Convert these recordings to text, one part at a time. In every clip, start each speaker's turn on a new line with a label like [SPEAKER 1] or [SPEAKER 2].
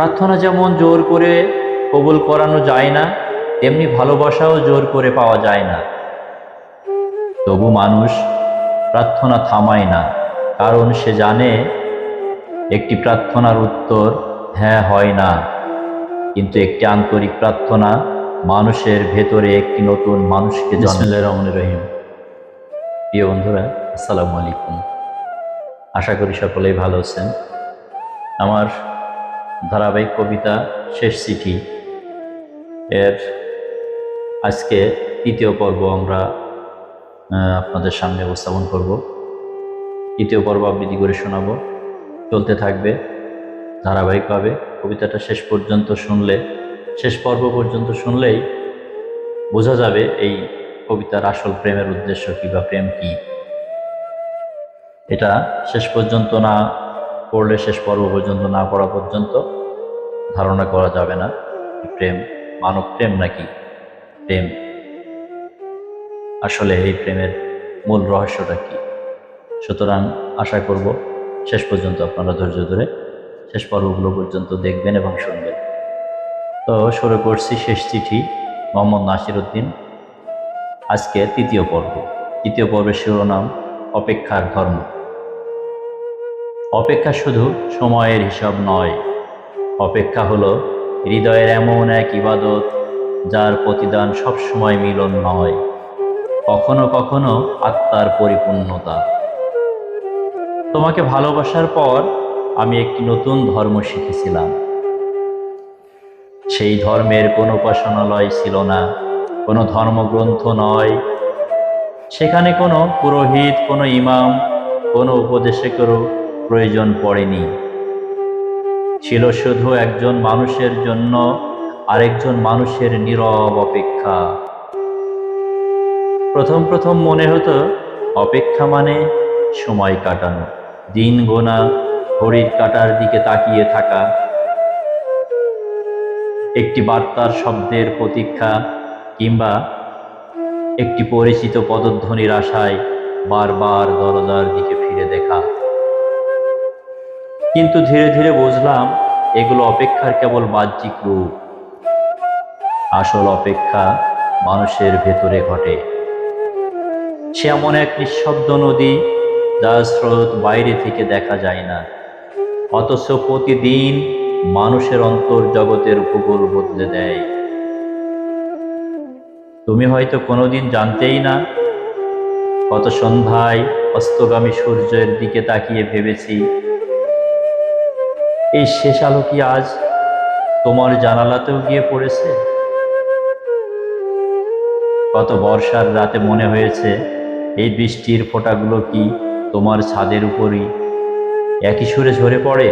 [SPEAKER 1] প্রার্থনা যেমন জোর করে কবুল করানো যায় না, তেমনি ভালোবাসাও জোর করে পাওয়া যায় না। তবু মানুষ প্রার্থনা থামায় না, কারণ সে জানে একটি প্রার্থনার উত্তর হ্যাঁ হয় না, কিন্তু একটি আন্তরিক প্রার্থনা মানুষের ভেতরে একটি নতুন মানুষকে জন্ম। বিসমিল্লাহির রহমানির রহিম। প্রিয় বন্ধুরা, আসসালামু আলাইকুম। আশা করি সকলেই ভালো আছেন। আমার ধারাবাহিক কবিতা শেষ চিঠি এর আজকে তৃতীয় পর্ব আমরা আপনাদের সামনে উপস্থাপন করব। তৃতীয় পর্ব আবৃত্তি করে শোনাবো, চলতে থাকবে ধারাবাহিকভাবে। কবিতাটা শেষ পর্ব পর্যন্ত শুনলেই বোঝা যাবে এই কবিতার আসল প্রেমের উদ্দেশ্য কী বা প্রেম কী। এটা শেষ পর্যন্ত না পড়লে, শেষ পর্ব পর্যন্ত না পড়া পর্যন্ত ধারণা করা যাবে না প্রেম মানব প্রেম নাকি প্রেম, আসলে এই প্রেমের মূল রহস্যটা কি। সুতরাং আশা করব শেষ পর্যন্ত আপনারা ধৈর্য ধরে শেষ পর্বগুলো পর্যন্ত দেখবেন এবং শুনবেন। তো শুরু করছি শেষ চিঠি, মোহাম্মদ নাসির উদ্দিন। আজকে তৃতীয় পর্বের শিরোনাম অপেক্ষার ধর্ম। অপেক্ষা শুধু সময়ের হিসাব নয়, অপেক্ষা হলো হৃদয়ের এমন এক ইবাদত যার প্রতিদান সবসময় মিলন নয়, কখনো কখনো আত্মার পরিপূর্ণতা। তোমাকে ভালোবাসার পর আমি একটি নতুন ধর্ম শিখেছিলাম। সেই ধর্মের কোনো উপাসনালয় ছিল না, কোনো ধর্মগ্রন্থ নয়। সেখানে কোনো পুরোহিত, কোনো ইমাম, কোনো উপদেশকেরও প্রয়োজন পড়েনি। ছিল শুধু একজন মানুষের জন্য আরেকজন মানুষের নীরব অপেক্ষা। প্রথম প্রথম মনে হতো অপেক্ষা মানে সময় কাটানো, দিন গোনা, ঘড়ির কাঁটার দিকে তাকিয়ে থাকা, একটি বার্তার শব্দের প্রতীক্ষা, কিংবা একটি পরিচিত পদধ্বনির আশায় বারবার দরজার দিকে ফিরে দেখা। কিন্তু ধীরে ধীরে বুঝলাম এগুলো অপেক্ষার কেবল বাহ্যিক রূপ। আসল অপেক্ষা মানুষের ভেতরে ঘটে। সে এমন এক নিঃশব্দ নদী যার স্রোত বাইরে থেকে দেখা যায় না, অথচ প্রতিদিন মানুষের অন্তর্জগতের ভূগোল বদলে দেয়। তুমি হয়তো কোনোদিন জানতেই না, কত সন্ধ্যায় অস্তগামী সূর্যের দিকে তাকিয়ে ভেবেছি, এই শেষ আলো কি আজ তোমার জানালাতেও গিয়ে পড়েছে। কত বর্ষার রাতে মনে হয়েছে এই বৃষ্টির ফোঁটাগুলো কি তোমার ছাদের উপরই একই সুরে ঝরে পড়ে।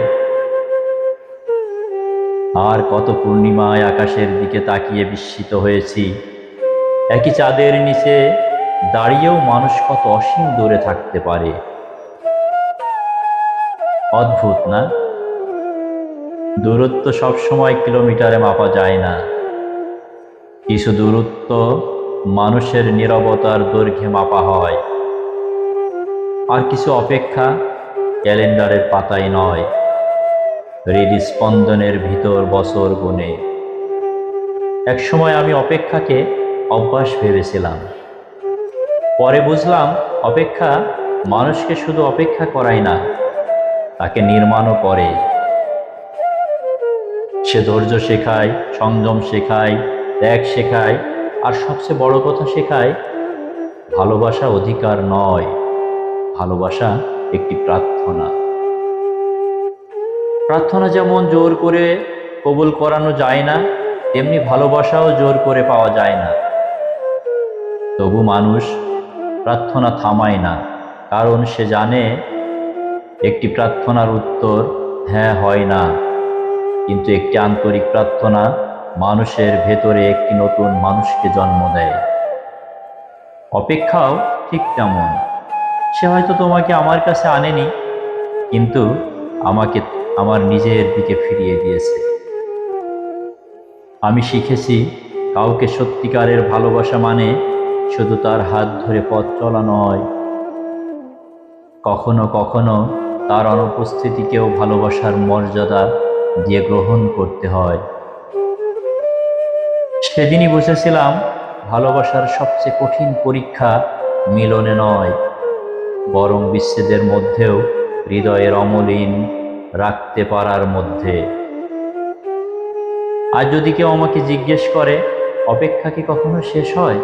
[SPEAKER 1] আর কত পূর্ণিমায় আকাশের দিকে তাকিয়ে বিস্মিত হয়েছি, একই চাঁদের নিচে দাঁড়িয়েও মানুষ কত অসীম দূরে থাকতে পারে। অদ্ভুত না? দূরত্ব সবসময় কিলোমিটারে মাপা যায় না। কিছু দূরত্ব মানুষের নীরবতার দৈর্ঘ্যে মাপা হয়, আর কিছু অপেক্ষা ক্যালেন্ডারের পাতায় নয়, হৃদস্পন্দনের ভিতর বছর গুণে। একসময় আমি অপেক্ষাকে অভ্যাস ভেবেছিলাম, পরে বুঝলাম অপেক্ষা মানুষকে শুধু অপেক্ষা করায় না, তাকে নির্মাণও করে। সে ধৈর্য শেখায়, সংযম শেখায়, ত্যাগ শেখায়, আর সবচেয়ে বড় কথা শেখায়, ভালোবাসা অধিকার নয়, ভালোবাসা একটি প্রার্থনা। প্রার্থনা যেমন জোর করে কবুল করানো যায় না, তেমনি ভালোবাসাও জোর করে পাওয়া যায় না। তবু মানুষ প্রার্থনা থামায় না, কারণ সে জানে একটি প্রার্থনার উত্তর হ্যাঁ হয় না, কিন্তু একটি আন্তরিক প্রার্থনা মানুষের ভেতরে একটি নতুন মানুষকে জন্ম দেয়। অপেক্ষাও ঠিক তেমন। সে হয়তো তোমাকে আমার কাছে আনেনি, কিন্তু আমাকে আমার নিজের দিকে ফিরিয়ে দিয়েছে। আমি শিখেছি কাউকে সত্যিকারের ভালোবাসা মানে শুধু তার হাত ধরে পথ চলা নয়, কখনো কখনো তার অনুপস্থিতিকেও ভালোবাসার মর্যাদা দিয়ে গ্রহণ করতে হয়। সেদিনই বুঝেছিলাম ভালোবাসার সবচেয়ে কঠিন পরীক্ষা মিলনে নয়, বরং বিচ্ছেদের মধ্যেও হৃদয়ের অমলিন রাখতে পারার মধ্যে। আর যদি কেউ আমাকে জিজ্ঞেস করে অপেক্ষা কি কখনো শেষ হয়,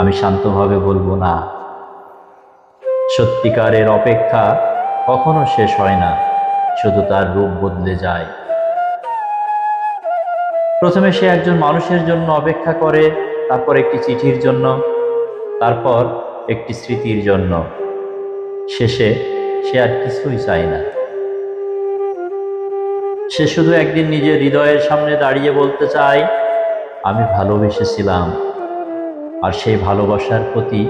[SPEAKER 1] আমি শান্তভাবে বলবো না। সত্যিকারের অপেক্ষা কখনো শেষ হয় না, শুধু তার রূপ বদলে যায়। প্রথমে সে একজন মানুষের জন্য অপেক্ষা করে, তারপর একটি চিঠির জন্য, তারপর একটি স্মৃতির জন্য। শেষে সে আর কিছুই চায় না। সে শুধু একদিন নিজের হৃদয়ের সামনে দাঁড়িয়ে বলতে চায়, আমি ভালোবেসেছিলাম, আর সেই ভালোবাসার প্রতি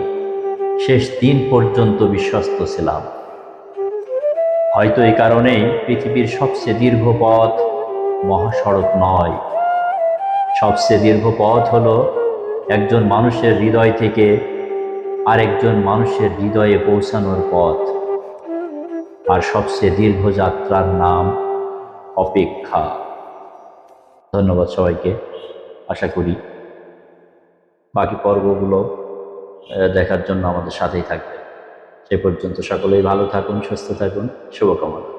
[SPEAKER 1] শেষ দিন পর্যন্ত বিশ্বস্ত ছিলাম। হয়তো এই কারণেই পৃথিবীর সবচেয়ে দীর্ঘ পথ মহাসড়ক নয়, সবচেয়ে দীর্ঘ পথ হলো একজন মানুষের হৃদয় থেকে আরেকজন মানুষের হৃদয়ে পৌঁছানোর পথ। আর সবচেয়ে দীর্ঘ যাত্রার নাম অপেক্ষা। ধন্যবাদ সবাইকে। আশা করি বাকি পর্বগুলো দেখার জন্য আমাদের সাথেই থাকবে। সে পর্যন্ত সকলেই ভালো থাকুন, সুস্থ থাকুন। শুভকামনা।